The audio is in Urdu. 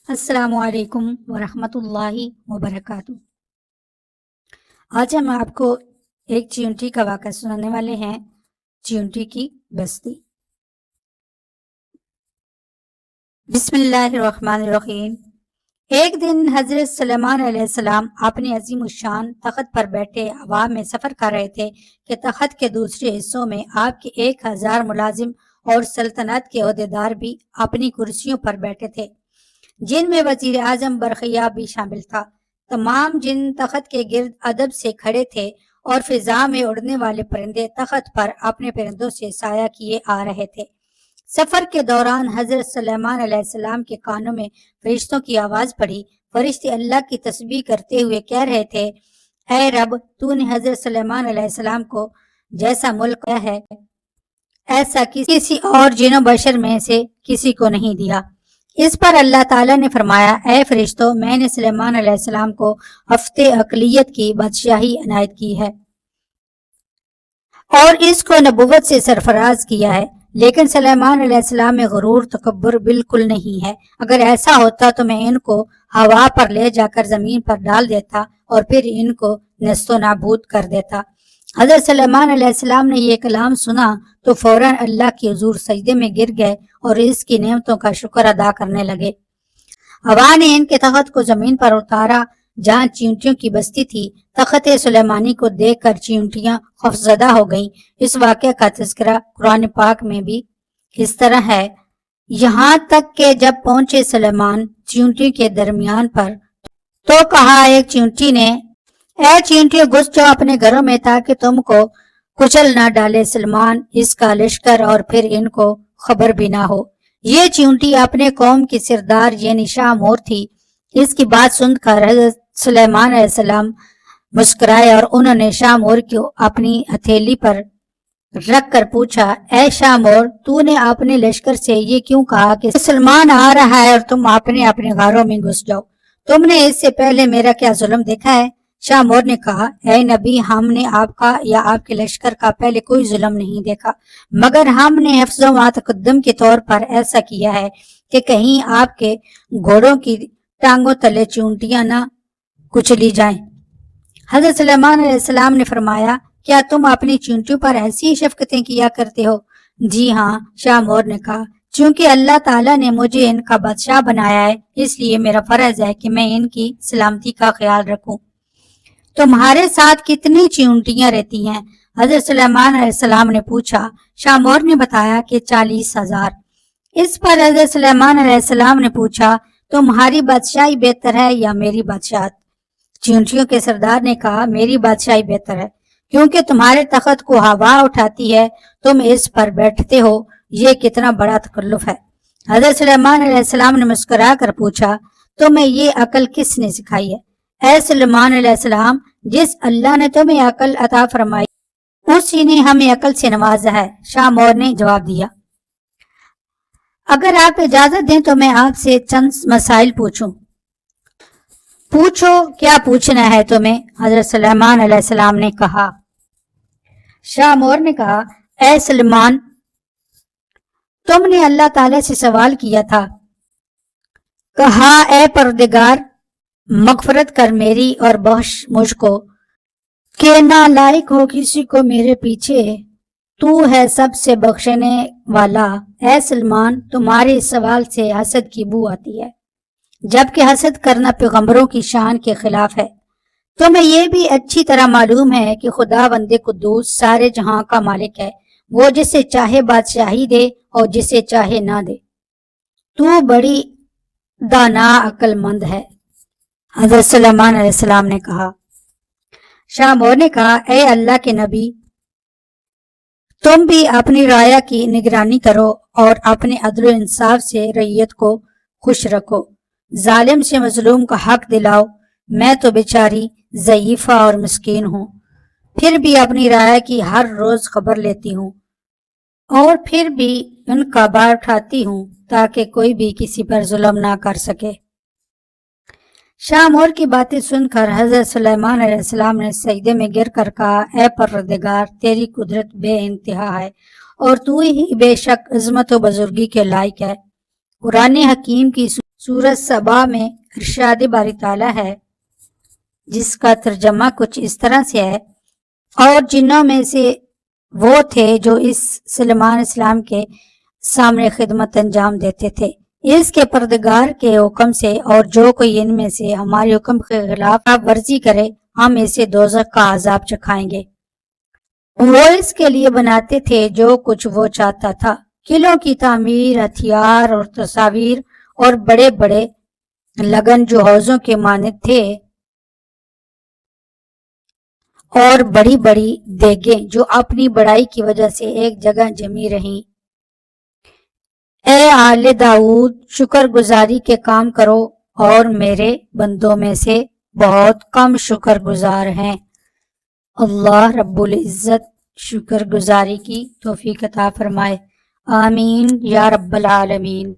السلام علیکم ورحمۃ اللہ وبرکاتہ۔ آج ہم آپ کو ایک چیونٹی کا واقعہ سنانے والے ہیں، چیونٹی کی بستی۔ بسم اللہ الرحمن الرحیم۔ ایک دن حضرت سلیمان علیہ السلام اپنی عظیم الشان تخت پر بیٹھے عوام میں سفر کر رہے تھے کہ تخت کے دوسرے حصوں میں آپ کے 1000 ملازم اور سلطنت کے عہدیدار بھی اپنی کرسیوں پر بیٹھے تھے، جن میں وزیر اعظم برقیہ بھی شامل تھا۔ تمام جن تخت کے گرد ادب سے کھڑے تھے اور فضا میں اڑنے والے پرندے تخت پر اپنے پرندوں سے سایہ کیے آ رہے تھے۔ سفر کے دوران حضرت سلیمان علیہ السلام کے کانوں میں فرشتوں کی آواز پڑی۔ فرشتے اللہ کی تسبیح کرتے ہوئے کہہ رہے تھے، اے رب، تو نے حضرت سلیمان علیہ السلام کو جیسا ملک دیا ہے ایسا کسی اور جن و بشر میں سے کسی کو نہیں دیا۔ اس پر اللہ تعالیٰ نے فرمایا، اے فرشتوں، میں نے سلیمان علیہ السلام کو ہفتے اقلیت کی بادشاہی عنایت کی ہے اور اس کو نبوت سے سرفراز کیا ہے، لیکن سلیمان علیہ السلام میں غرور تکبر بالکل نہیں ہے۔ اگر ایسا ہوتا تو میں ان کو ہوا پر لے جا کر زمین پر ڈال دیتا اور پھر ان کو نیست و نابود کر دیتا۔ حضرت سلیمان علیہ السلام نے یہ کلام سنا تو فوراً اللہ کے حضور سجدے میں گر گئے اور اس کی نعمتوں کا شکر ادا کرنے لگے۔ ہوا نے ان کے تخت کو زمین پر اتارا جہاں چیونٹیوں کی بستی تھی۔ تخت سلیمانی کو دیکھ کر چیونٹیاں خوفزدہ ہو گئیں۔ اس واقعہ کا تذکرہ قرآن پاک میں بھی اس طرح ہے، یہاں تک کہ جب پہنچے سلیمان چیونٹیوں کے درمیان پر تو کہا ایک چیونٹی نے، اے چیونٹیوں، گھس جاؤ اپنے گھروں میں تاکہ تم کو کچل نہ ڈالے سلیمان، اس کا لشکر، اور پھر ان کو خبر بھی نہ ہو۔ یہ چیونٹی اپنے قوم کی سردار یعنی شاہ مور تھی۔ اس کی بات سن کر حضرت سلیمان علیہ السلام مسکرائے اور انہوں نے شاہ مور کو اپنی ہتھیلی پر رکھ کر پوچھا، اے شاہ مور، تو نے اپنے لشکر سے یہ کیوں کہا کہ سلیمان آ رہا ہے اور تم اپنے غاروں میں گھس جاؤ؟ تم نے اس سے پہلے میرا کیا ظلم دیکھا ہے؟ شاہ مور نے کہا، اے نبی، ہم نے آپ کا یا آپ کے لشکر کا پہلے کوئی ظلم نہیں دیکھا، مگر ہم نے حفظ و تقدم کے طور پر ایسا کیا ہے کہ کہیں آپ کے گھوڑوں کی ٹانگوں تلے چیونٹیاں نہ کچلی جائیں۔ حضرت سلیمان علیہ السلام نے فرمایا، کیا تم اپنی چیونٹیوں پر ایسی شفقتیں کیا کرتے ہو؟ جی ہاں، شاہ مور نے کہا، چونکہ اللہ تعالیٰ نے مجھے ان کا بادشاہ بنایا ہے، اس لیے میرا فرض ہے کہ میں ان کی سلامتی کا خیال رکھوں۔ تمہارے ساتھ کتنی چیونٹیاں رہتی ہیں؟ حضرت سلیمان علیہ السلام نے پوچھا۔ شاہ مور نے بتایا کہ 40,000۔ اس پر حضرت سلیمان علیہ السلام نے پوچھا، تمہاری بادشاہی بہتر ہے یا میری بادشاہت؟ چیونٹیوں کے سردار نے کہا، میری بادشاہی بہتر ہے، کیونکہ تمہارے تخت کو ہوا اٹھاتی ہے، تم اس پر بیٹھتے ہو، یہ کتنا بڑا تکلف ہے۔ حضرت سلیمان علیہ السلام نے مسکرا کر پوچھا، تمہیں یہ عقل کس نے سکھائی ہے؟ اے سلیمان علیہ السلام، جس اللہ نے تمہیں عقل عطا فرمائی اسی نے ہمیں عقل سے نوازا ہے۔ شاہ مور نے جواب دیا، اگر آپ اجازت دیں تو میں آپ سے چند مسائل پوچھوں۔ پوچھو، کیا پوچھنا ہے تمہیں؟ حضرت سلیمان علیہ السلام نے کہا۔ شاہ مور نے کہا، اے سلیمان، تم نے اللہ تعالیٰ سے سوال کیا تھا، کہا، اے پروردگار، مغفرت کر میری اور بخش مجھ کو کہ نالائق ہو کسی کو میرے پیچھے، تو ہے سب سے بخشنے والا۔ اے سلیمان، تمہارے اس سوال سے حسد کی بو آتی ہے، جبکہ حسد کرنا پیغمبروں کی شان کے خلاف ہے۔ تمہیں یہ بھی اچھی طرح معلوم ہے کہ خدا بند قدوس سارے جہاں کا مالک ہے، وہ جسے چاہے بادشاہی دے اور جسے چاہے نہ دے۔ تو بڑی دانا عقل مند ہے، حضرت سلیمان علیہ السلام نے کہا۔ شاہ مور نے کہا، اے اللہ کے نبی، تم بھی اپنی رعایا کی نگرانی کرو اور اپنے عدل و انصاف سے رعیت کو خوش رکھو، ظالم سے مظلوم کا حق دلاؤ۔ میں تو بیچاری ضعیفہ اور مسکین ہوں، پھر بھی اپنی رعایا کی ہر روز خبر لیتی ہوں اور پھر بھی ان کا بار اٹھاتی ہوں تاکہ کوئی بھی کسی پر ظلم نہ کر سکے۔ شاہ مور کی باتیں سن کر حضرت سلیمان علیہ السلام نے سجدے میں گر کر کہا، اے پروردگار، تیری قدرت بے انتہا ہے اور تو ہی بے شک عظمت و بزرگی کے لائق ہے۔ قرآن حکیم کی سورۃ سبا میں ارشاد باری تعالیٰ ہے، جس کا ترجمہ کچھ اس طرح سے ہے، اور جنوں میں سے وہ تھے جو اس سلیمان اسلام کے سامنے خدمت انجام دیتے تھے اس کے پردگار کے حکم سے، اور جو کوئی ان میں سے ہمارے حکم کے خلاف ورزی کرے ہم اسے دوزخ کا عذاب چکھائیں گے۔ وہ اس کے لیے بناتے تھے جو کچھ وہ چاہتا تھا، قلعوں کی تعمیر، ہتھیار اور تصاویر، اور بڑے بڑے لگن جو حوضوں کے مانند تھے، اور بڑی بڑی دیگیں جو اپنی بڑائی کی وجہ سے ایک جگہ جمی رہیں۔ اے آل داؤد، شکر گزاری کے کام کرو، اور میرے بندوں میں سے بہت کم شکر گزار ہیں۔ اللہ رب العزت شکر گزاری کی توفیق عطا فرمائے، آمین یا رب العالمین۔